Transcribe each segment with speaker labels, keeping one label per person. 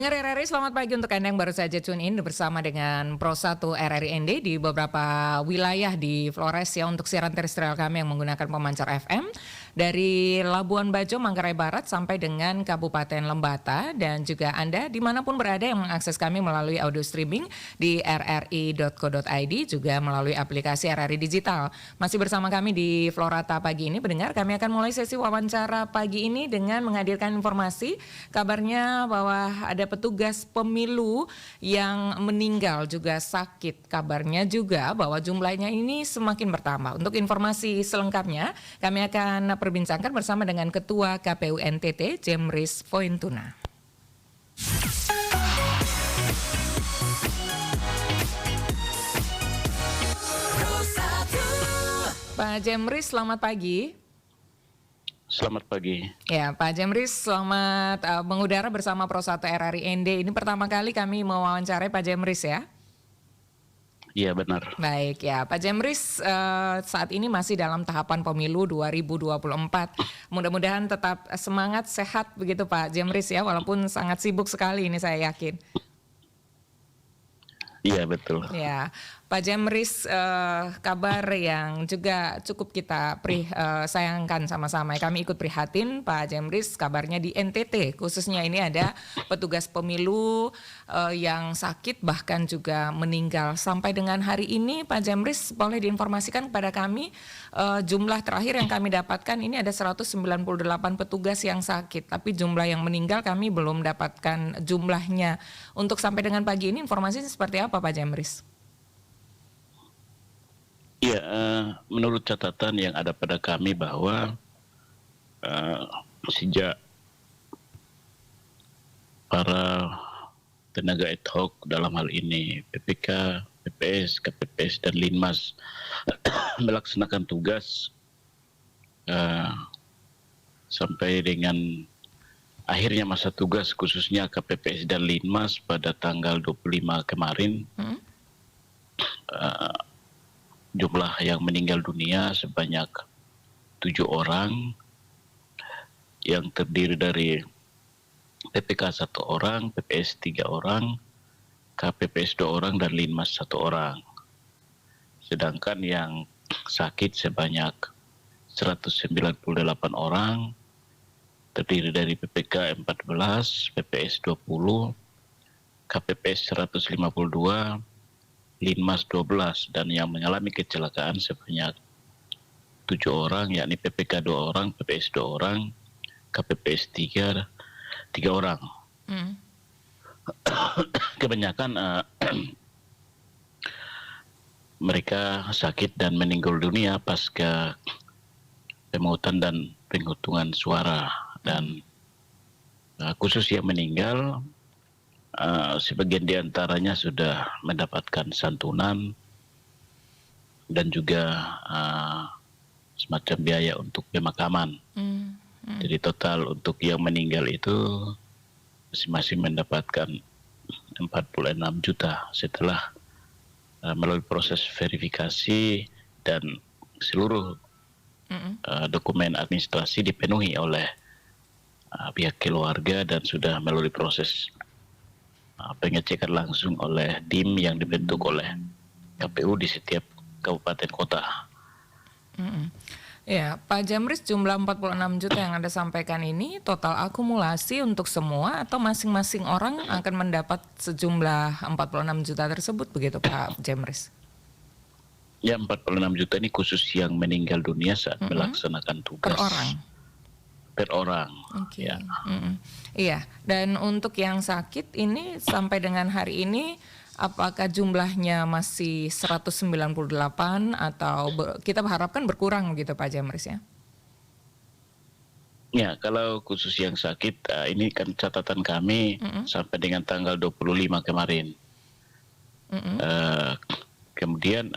Speaker 1: Pendengar RRI, selamat pagi untuk Anda yang baru saja tune in bersama dengan Pro 1 RRI ND di beberapa wilayah di Flores ya untuk siaran terestrial kami yang menggunakan pemancar FM dari Labuan Bajo, Manggarai Barat sampai dengan Kabupaten Lembata, dan juga Anda dimanapun berada yang mengakses kami melalui audio streaming di rri.co.id, juga melalui aplikasi RRI Digital. Masih bersama kami di Florata pagi ini, pendengar, kami akan mulai sesi wawancara pagi ini dengan menghadirkan informasi kabarnya bahwa ada petugas pemilu yang meninggal juga sakit. Kabarnya juga bahwa jumlahnya ini semakin bertambah. Untuk informasi selengkapnya, kami akan perbincangkan bersama dengan Ketua KPU NTT, Jemris Fointuna. Pak Jemris, selamat pagi.
Speaker 2: Selamat pagi.
Speaker 1: Ya, Pak Jemris, selamat mengudara bersama Pro 1 RRI ND. Ini pertama kali kami mewawancarai Pak Jemris ya.
Speaker 2: Iya benar.
Speaker 1: Baik ya, Pak Jemris saat ini masih dalam tahapan pemilu 2024. Mudah-mudahan tetap semangat, sehat begitu Pak Jemris ya, walaupun sangat sibuk sekali ini saya yakin.
Speaker 2: Iya betul.
Speaker 1: Ya, Pak Jemris, kabar yang juga cukup kita sayangkan sama-sama. Kami ikut prihatin Pak Jemris, kabarnya di NTT khususnya ini ada petugas pemilu yang sakit bahkan juga meninggal. Sampai dengan hari ini Pak Jemris boleh diinformasikan kepada kami jumlah terakhir yang kami dapatkan ini ada 198 petugas yang sakit, tapi jumlah yang meninggal kami belum dapatkan jumlahnya. Untuk sampai dengan pagi ini informasinya seperti apa Pak Jemris?
Speaker 2: Iya, menurut catatan yang ada pada kami bahwa sejak para tenaga ad hoc dalam hal ini PPK, PPS, KPPS dan Linmas melaksanakan tugas sampai dengan akhirnya masa tugas khususnya KPPS dan Linmas pada tanggal 25 kemarin, jumlah yang meninggal dunia sebanyak 7 orang yang terdiri dari PPK 1 orang, PPS 3 orang, KPPS 2 orang dan Linmas 1 orang. Sedangkan yang sakit sebanyak 198 orang terdiri dari PPK 14, PPS 20, KPPS 152, Linmas 12, dan yang mengalami kecelakaan sebanyak 7 orang, yakni PPK 2 orang, PPS 2 orang, KPPS 3 orang. Kebanyakan mereka sakit dan meninggal dunia pasca pemungutan dan penghitungan suara. Dan khusus yang meninggal, sebagian diantaranya sudah mendapatkan santunan dan juga semacam biaya untuk pemakaman. Jadi total untuk yang meninggal itu masing-masing mendapatkan 46 juta setelah melalui proses verifikasi dan seluruh dokumen administrasi dipenuhi oleh pihak keluarga dan sudah melalui proses pengecekan langsung oleh tim yang dibentuk oleh KPU di setiap kabupaten kota.
Speaker 1: Ya, Pak Jemris, jumlah 46 juta yang Anda sampaikan ini total akumulasi untuk semua atau masing-masing orang akan mendapat sejumlah 46 juta tersebut begitu Pak Jemris?
Speaker 2: Ya, 46 juta ini khusus yang meninggal dunia saat melaksanakan tugas.
Speaker 1: Per orang?
Speaker 2: Per orang.
Speaker 1: Oke.
Speaker 2: Ya.
Speaker 1: Iya, dan untuk yang sakit ini sampai dengan hari ini apakah jumlahnya masih 198 atau kita harapkan berkurang gitu Pak Jemris ya?
Speaker 2: Ya, kalau khusus yang sakit, ini kan catatan kami sampai dengan tanggal 25 kemarin. Kemudian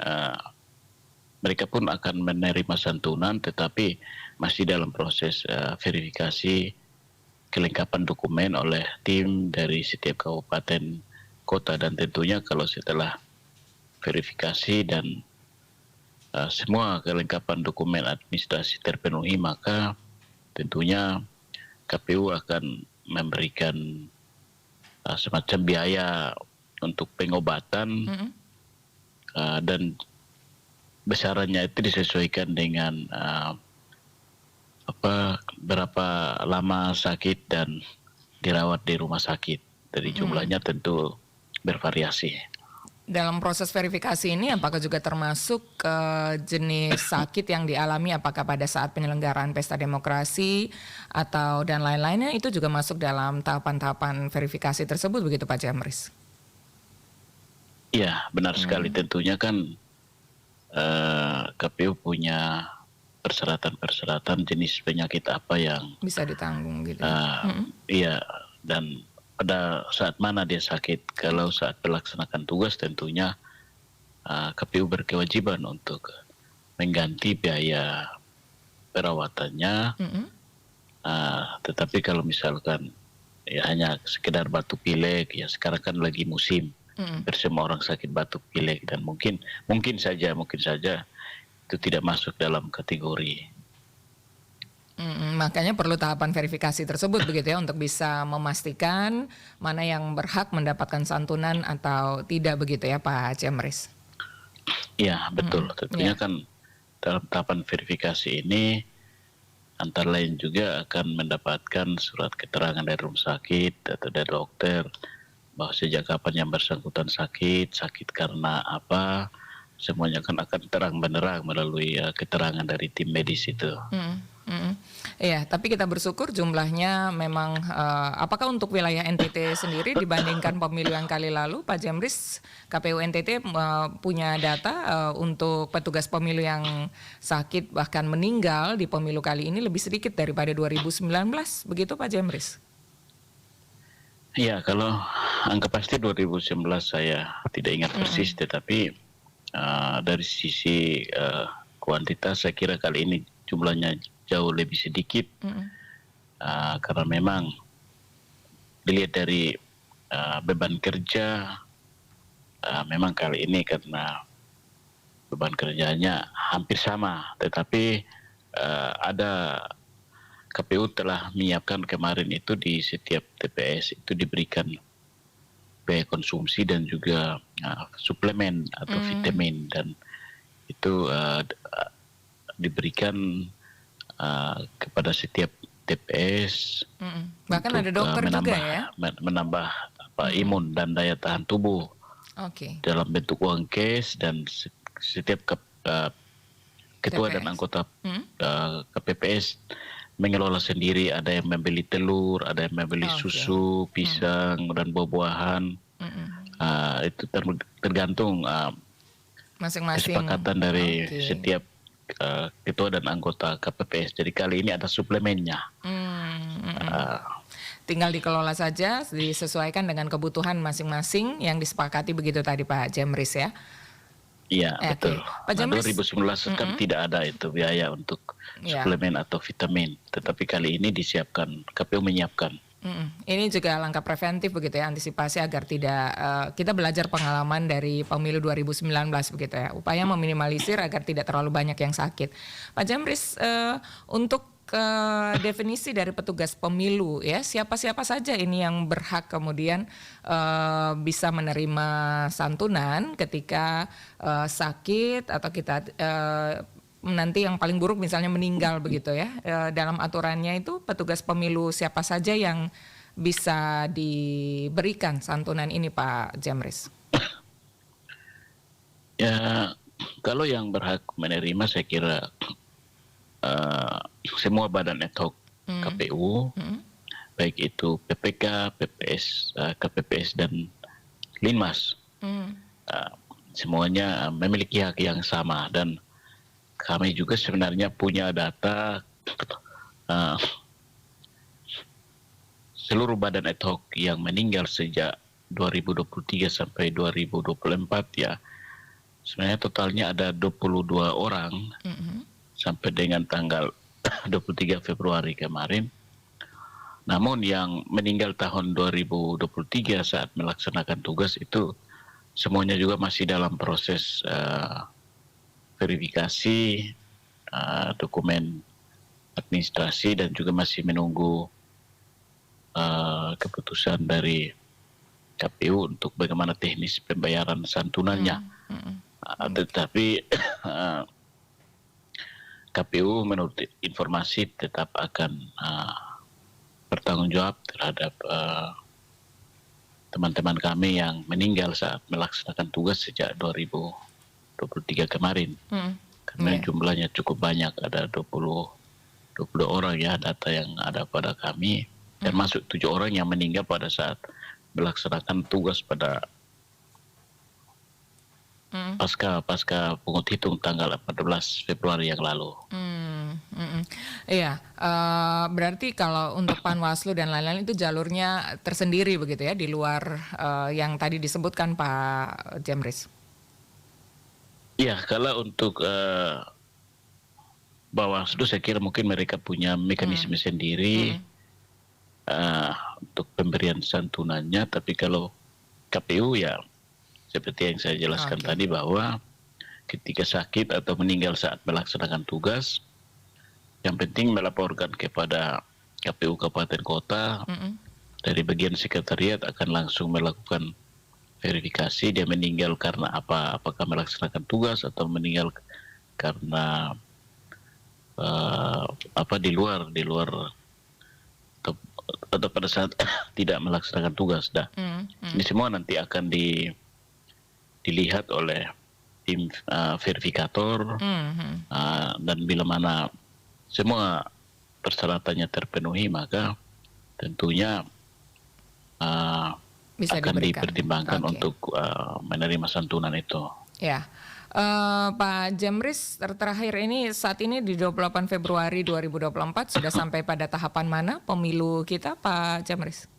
Speaker 2: mereka pun akan menerima santunan, tetapi masih dalam proses verifikasi kelengkapan dokumen oleh tim dari setiap kabupaten kota, dan tentunya kalau setelah verifikasi dan semua kelengkapan dokumen administrasi terpenuhi, maka tentunya KPU akan memberikan semacam biaya untuk pengobatan,
Speaker 1: Mm-mm.
Speaker 2: dan besarannya itu disesuaikan dengan berapa lama sakit dan dirawat di rumah sakit. Jadi jumlahnya tentu bervariasi.
Speaker 1: Dalam proses verifikasi ini apakah juga termasuk jenis sakit yang dialami, apakah pada saat penyelenggaraan pesta demokrasi atau dan lain-lainnya, itu juga masuk dalam tahapan-tahapan verifikasi tersebut begitu Pak Jamris?
Speaker 2: Iya, benar sekali. Tentunya kan KPU punya persyaratan-persyaratan jenis penyakit apa yang
Speaker 1: Bisa ditanggung gitu.
Speaker 2: iya, dan pada saat mana dia sakit. Kalau saat melaksanakan tugas tentunya KPU berkewajiban untuk mengganti biaya perawatannya. Tetapi kalau misalkan ya hanya sekedar batuk pilek, ya sekarang kan lagi musim, semua orang sakit batuk pilek, dan mungkin saja itu tidak masuk dalam kategori.
Speaker 1: Makanya perlu tahapan verifikasi tersebut begitu ya, untuk bisa memastikan mana yang berhak mendapatkan santunan atau tidak begitu ya Pak Jamris?
Speaker 2: Ya betul, tentunya
Speaker 1: Ya.
Speaker 2: kan dalam tahapan verifikasi ini antara lain juga akan mendapatkan surat keterangan dari rumah sakit atau dari dokter bahwa sejak kapan yang bersangkutan sakit karena apa, semuanya kan akan terang benderang melalui keterangan dari tim medis itu.
Speaker 1: Iya, tapi kita bersyukur jumlahnya memang, apakah untuk wilayah NTT sendiri dibandingkan pemilu yang kali lalu, Pak Jamris, KPU NTT punya data untuk petugas pemilu yang sakit bahkan meninggal di pemilu kali ini lebih sedikit daripada 2019, begitu Pak Jamris?
Speaker 2: Ya, kalau angka pasti 2019 saya tidak ingat persis, tetapi dari sisi kuantitas saya kira kali ini jumlahnya jauh lebih sedikit, karena memang dilihat dari beban kerja, memang kali ini karena beban kerjanya hampir sama, tetapi ada KPU telah menyiapkan kemarin itu di setiap TPS itu diberikan biaya konsumsi dan juga suplemen atau vitamin, dan itu diberikan kepada setiap TPS.
Speaker 1: Bahkan ada dokter juga ya?
Speaker 2: Menambah imun dan daya tahan tubuh.
Speaker 1: Oke.
Speaker 2: Dalam bentuk uang cash, dan setiap ketua
Speaker 1: TPS.
Speaker 2: dan anggota KPPS mengelola sendiri. Ada yang membeli telur, ada yang membeli susu, pisang, dan buah-buahan. Itu tergantung
Speaker 1: Masing-masing
Speaker 2: kesepakatan dari setiap ketua dan anggota KPPS. Jadi kali ini ada suplemennya.
Speaker 1: Tinggal dikelola saja, disesuaikan dengan kebutuhan masing-masing yang disepakati begitu tadi Pak Jamris ya?
Speaker 2: Iya, betul.
Speaker 1: Pak Jamris,
Speaker 2: 2019 kan tidak ada itu biaya untuk suplemen atau vitamin, tetapi kali ini disiapkan, KPU menyiapkan.
Speaker 1: Ini juga langkah preventif begitu ya, antisipasi agar tidak, kita belajar pengalaman dari pemilu 2019 begitu ya, upaya meminimalisir agar tidak terlalu banyak yang sakit. Pak Jamris, untuk definisi dari petugas pemilu ya, siapa-siapa saja ini yang berhak kemudian bisa menerima santunan ketika sakit atau kita nanti yang paling buruk misalnya meninggal begitu ya. Dalam aturannya itu petugas pemilu siapa saja yang bisa diberikan santunan ini Pak Jamris?
Speaker 2: Ya, kalau yang berhak menerima saya kira semua badan ad hoc KPU, baik itu PPK, PPS, KPPS dan Linmas, semuanya memiliki hak yang sama, dan kami juga sebenarnya punya data seluruh badan ad hoc yang meninggal sejak 2023 sampai 2024 ya. Sebenarnya totalnya ada 22 orang sampai dengan tanggal 23 Februari kemarin. Namun yang meninggal tahun 2023 saat melaksanakan tugas itu semuanya juga masih dalam proses verifikasi dokumen administrasi, dan juga masih menunggu keputusan dari KPU untuk bagaimana teknis pembayaran santunannya. Tetapi KPU menurut informasi tetap akan bertanggung jawab terhadap teman-teman kami yang meninggal saat melaksanakan tugas sejak 2023 kemarin. Karena jumlahnya cukup banyak, ada 22 orang ya data yang ada pada kami, termasuk 7 orang yang meninggal pada saat melaksanakan tugas pada pasca pungut hitung tanggal 14 Februari yang lalu.
Speaker 1: Iya, berarti kalau untuk Panwaslu dan lain-lain itu jalurnya tersendiri begitu ya, di luar yang tadi disebutkan Pak Jemris?
Speaker 2: Iya, kalau untuk Bawaslu saya kira mungkin mereka punya mekanisme sendiri untuk pemberian santunannya, tapi kalau KPU ya seperti yang saya jelaskan tadi bahwa ketika sakit atau meninggal saat melaksanakan tugas, yang penting melaporkan kepada KPU Kabupaten Kota, dari bagian sekretariat akan langsung melakukan verifikasi dia meninggal karena apa, apakah melaksanakan tugas atau meninggal karena di luar atau pada saat tidak melaksanakan tugas. Ini semua nanti akan dilihat oleh tim verifikator, dan bila mana semua persyaratannya terpenuhi maka tentunya
Speaker 1: bisa
Speaker 2: akan
Speaker 1: diberikan.
Speaker 2: dipertimbangkan untuk menerima santunan itu.
Speaker 1: Ya, Pak Jemris, terakhir ini saat ini di 28 Februari 2024 sudah sampai pada tahapan mana pemilu kita, Pak Jemris?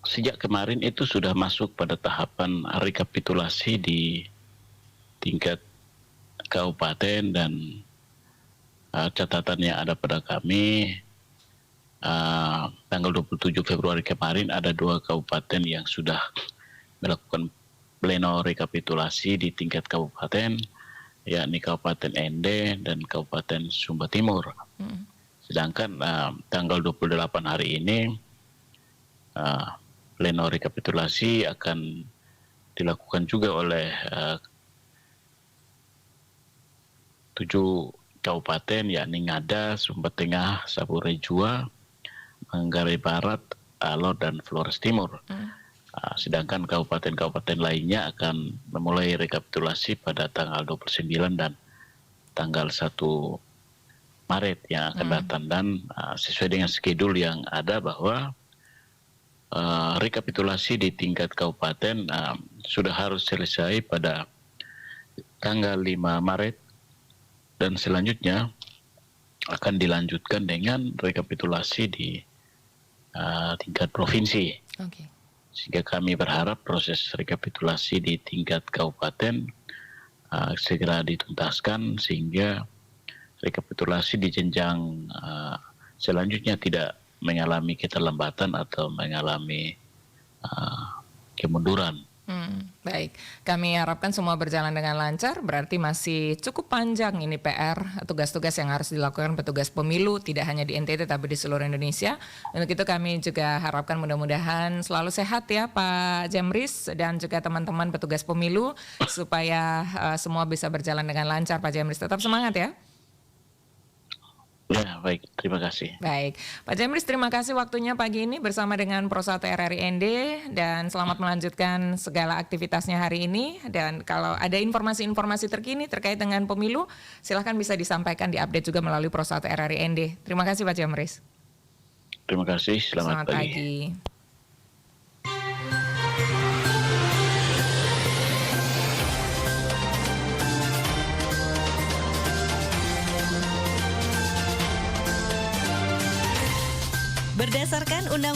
Speaker 2: Sejak kemarin itu sudah masuk pada tahapan rekapitulasi di tingkat kabupaten, dan catatannya ada pada kami tanggal 27 Februari kemarin ada 2 kabupaten yang sudah melakukan pleno rekapitulasi di tingkat kabupaten, yakni Kabupaten Ende dan Kabupaten Sumba Timur. Sedangkan tanggal 28 hari ini pleno rekapitulasi akan dilakukan juga oleh 7 kabupaten, yakni Ngada, Sumba Tengah, Sapure Jua, Manggarai Barat, Alor, dan Flores Timur. Sedangkan kabupaten-kabupaten lainnya akan memulai rekapitulasi pada tanggal 29 dan tanggal 1 Maret yang akan datang. Dan sesuai dengan schedule yang ada bahwa rekapitulasi di tingkat kabupaten sudah harus selesai pada tanggal 5 Maret dan selanjutnya akan dilanjutkan dengan rekapitulasi di tingkat provinsi. Sehingga kami berharap proses rekapitulasi di tingkat kabupaten segera dituntaskan sehingga rekapitulasi di jenjang selanjutnya tidak mengalami keterlambatan atau mengalami kemunduran.
Speaker 1: Baik, kami harapkan semua berjalan dengan lancar. Berarti masih cukup panjang ini PR, tugas-tugas yang harus dilakukan petugas pemilu, tidak hanya di NTT tapi di seluruh Indonesia. Untuk itu kami juga harapkan mudah-mudahan selalu sehat ya Pak Jemris dan juga teman-teman petugas pemilu, supaya semua bisa berjalan dengan lancar. Pak Jemris tetap semangat ya.
Speaker 2: Ya, baik. Terima kasih.
Speaker 1: Baik. Pak Jemris, terima kasih waktunya pagi ini bersama dengan Pro 1 RRI ND, dan selamat melanjutkan segala aktivitasnya hari ini. Dan kalau ada informasi-informasi terkini terkait dengan pemilu, silahkan bisa disampaikan, diupdate juga melalui Pro 1 RRI ND. Terima kasih Pak Jemris.
Speaker 2: Terima kasih. Selamat pagi.
Speaker 3: Berdasarkan Undang-Undang